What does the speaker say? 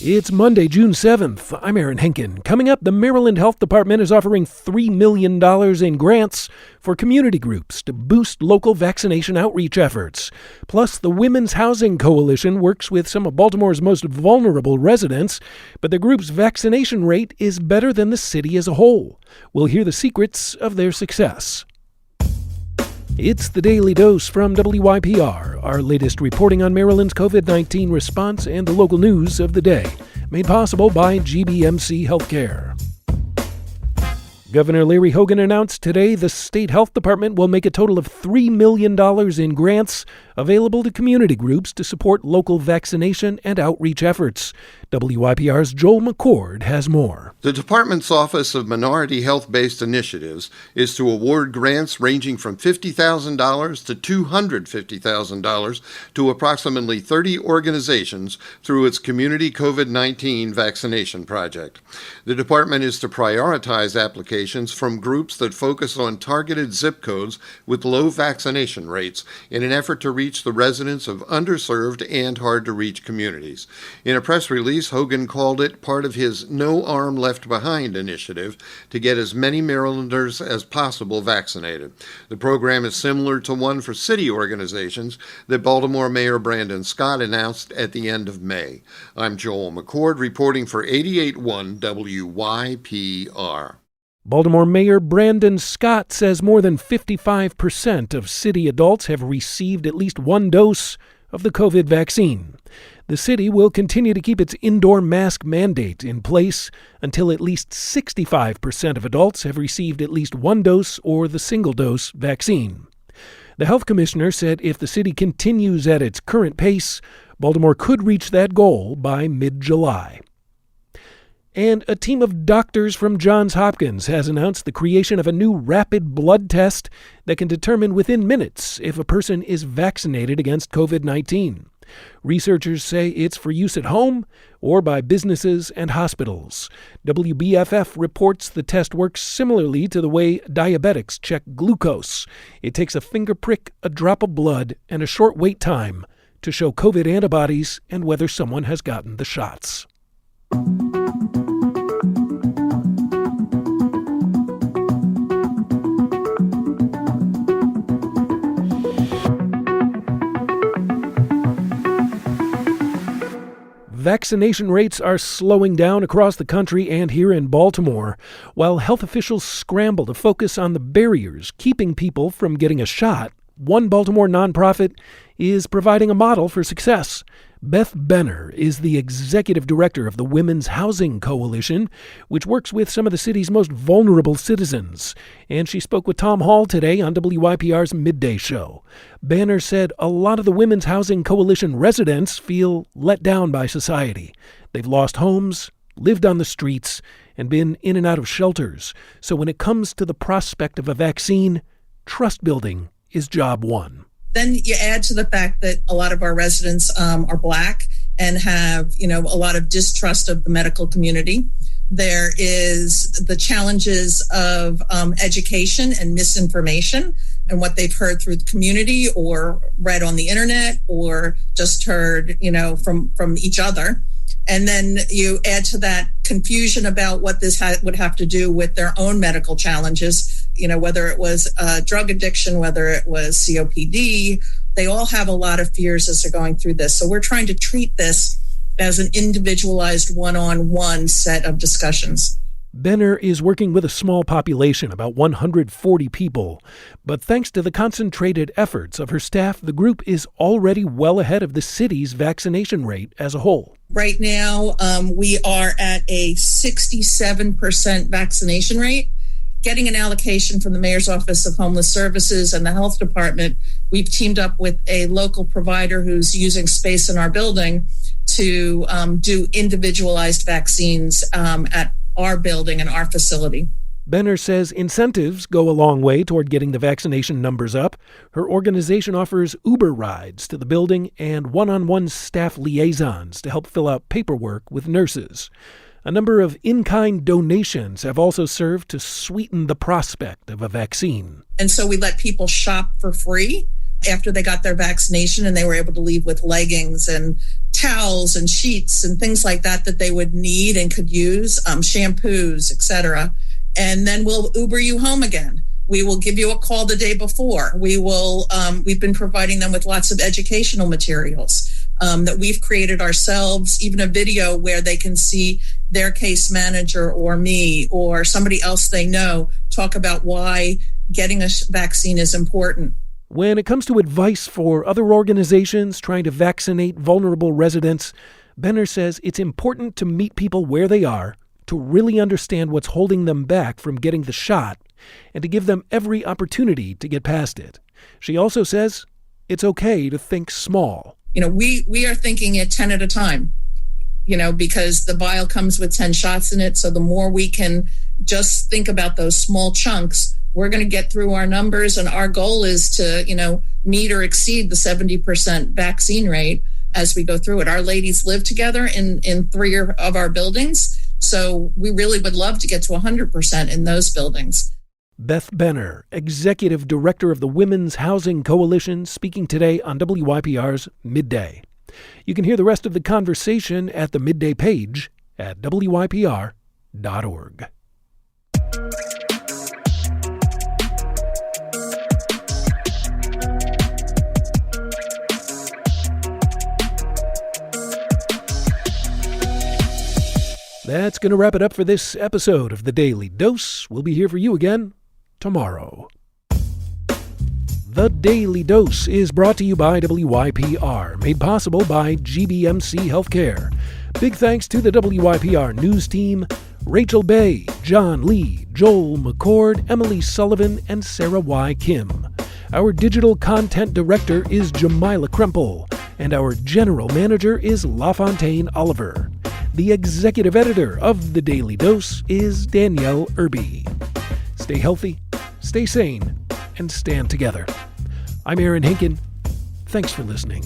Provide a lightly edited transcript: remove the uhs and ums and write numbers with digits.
It's Monday, June 7th. I'm Aaron Henkin. Coming up, the Maryland Health Department is offering $3 million in grants for community groups to boost local vaccination outreach efforts. Plus, the Women's Housing Coalition works with some of Baltimore's most vulnerable residents, but the group's vaccination rate is better than the city as a whole. We'll hear the secrets of their success. It's the Daily Dose from WYPR, our latest reporting on Maryland's COVID-19 response and the local news of the day, made possible by GBMC Healthcare. Governor Larry Hogan announced today the state health department will make a total of $3 million in grants available to community groups to support local vaccination and outreach efforts. WYPR's Joel McCord has more. The department's Office of Minority Health-Based Initiatives is to award grants ranging from $50,000 to $250,000 to approximately 30 organizations through its Community COVID-19 Vaccination Project. The department is to prioritize applications from groups that focus on targeted zip codes with low vaccination rates in an effort to reach the residents of underserved and hard-to-reach communities. In a press release, Hogan called it part of his No Arm Left Behind initiative to get as many Marylanders as possible vaccinated. The program is similar to one for city organizations that Baltimore Mayor Brandon Scott announced at the end of May. I'm Joel McCord reporting for 88.1 WYPR. Baltimore Mayor Brandon Scott says more than 55% of city adults have received at least one dose of the COVID vaccine. The city will continue to keep its indoor mask mandate in place until at least 65% of adults have received at least one dose or the single-dose vaccine. The health commissioner said if the city continues at its current pace, Baltimore could reach that goal by mid-July. And a team of doctors from Johns Hopkins has announced the creation of a new rapid blood test that can determine within minutes if a person is vaccinated against COVID-19. Researchers say it's for use at home or by businesses and hospitals. WBFF reports the test works similarly to the way diabetics check glucose. It takes a finger prick, a drop of blood, and a short wait time to show COVID antibodies and whether someone has gotten the shots. Vaccination rates are slowing down across the country and here in Baltimore, while health officials scramble to focus on the barriers keeping people from getting a shot. One Baltimore nonprofit is providing a model for success. Beth Benner is the executive director of the Women's Housing Coalition, which works with some of the city's most vulnerable citizens. And she spoke with Tom Hall today on WYPR's Midday Show. Benner said a lot of the Women's Housing Coalition residents feel let down by society. They've lost homes, lived on the streets, and been in and out of shelters. So when it comes to the prospect of a vaccine, trust building is job one. Then you add to the fact that a lot of our residents are Black and have, a lot of distrust of the medical community. There is the challenges of education and misinformation and what they've heard through the community or read on the internet or just heard, from each other. And then you add to that confusion about what this would have to do with their own medical challenges, whether it was drug addiction, whether it was COPD. They all have a lot of fears as they're going through this. So we're trying to treat this as an individualized one-on-one set of discussions. Benner is working with a small population, about 140 people. But thanks to the concentrated efforts of her staff, the group is already well ahead of the city's vaccination rate as a whole. Right now, we are at a 67% vaccination rate. Getting an allocation from the Mayor's Office of Homeless Services and the Health Department, we've teamed up with a local provider who's using space in our building to do individualized vaccines at our building and our facility. Benner says incentives go a long way toward getting the vaccination numbers up. Her organization offers Uber rides to the building and one-on-one staff liaisons to help fill out paperwork with nurses. A number of in-kind donations have also served to sweeten the prospect of a vaccine. And so we let people shop for free after they got their vaccination, and they were able to leave with leggings and towels and sheets and things like that they would need and could use, shampoos, etc. And then we'll Uber you home again. We will give you a call the day before. We've been providing them with lots of educational materials that we've created ourselves, even a video where they can see their case manager or me or somebody else they know talk about why getting a vaccine is important. When it comes to advice for other organizations trying to vaccinate vulnerable residents, Benner says it's important to meet people where they are, to really understand what's holding them back from getting the shot, and to give them every opportunity to get past it. She also says it's okay to think small. We are thinking it 10 at a time, because the vial comes with 10 shots in it. So the more we can just think about those small chunks, we're going to get through our numbers. And our goal is to, meet or exceed the 70% vaccine rate as we go through it. Our ladies live together in 3 of our buildings. So we really would love to get to 100% in those buildings. Beth Benner, Executive Director of the Women's Housing Coalition, speaking today on WYPR's Midday. You can hear the rest of the conversation at the Midday page at wypr.org. That's going to wrap it up for this episode of The Daily Dose. We'll be here for you again tomorrow. The Daily Dose is brought to you by WYPR, made possible by GBMC Healthcare. Big thanks to the WYPR news team, Rachel Bay, John Lee, Joel McCord, Emily Sullivan, and Sarah Y. Kim. Our digital content director is Jamila Krempel, and our general manager is LaFontaine Oliver. The executive editor of The Daily Dose is Danielle Irby. Stay healthy, stay sane, and stand together. I'm Aaron Hinken. Thanks for listening.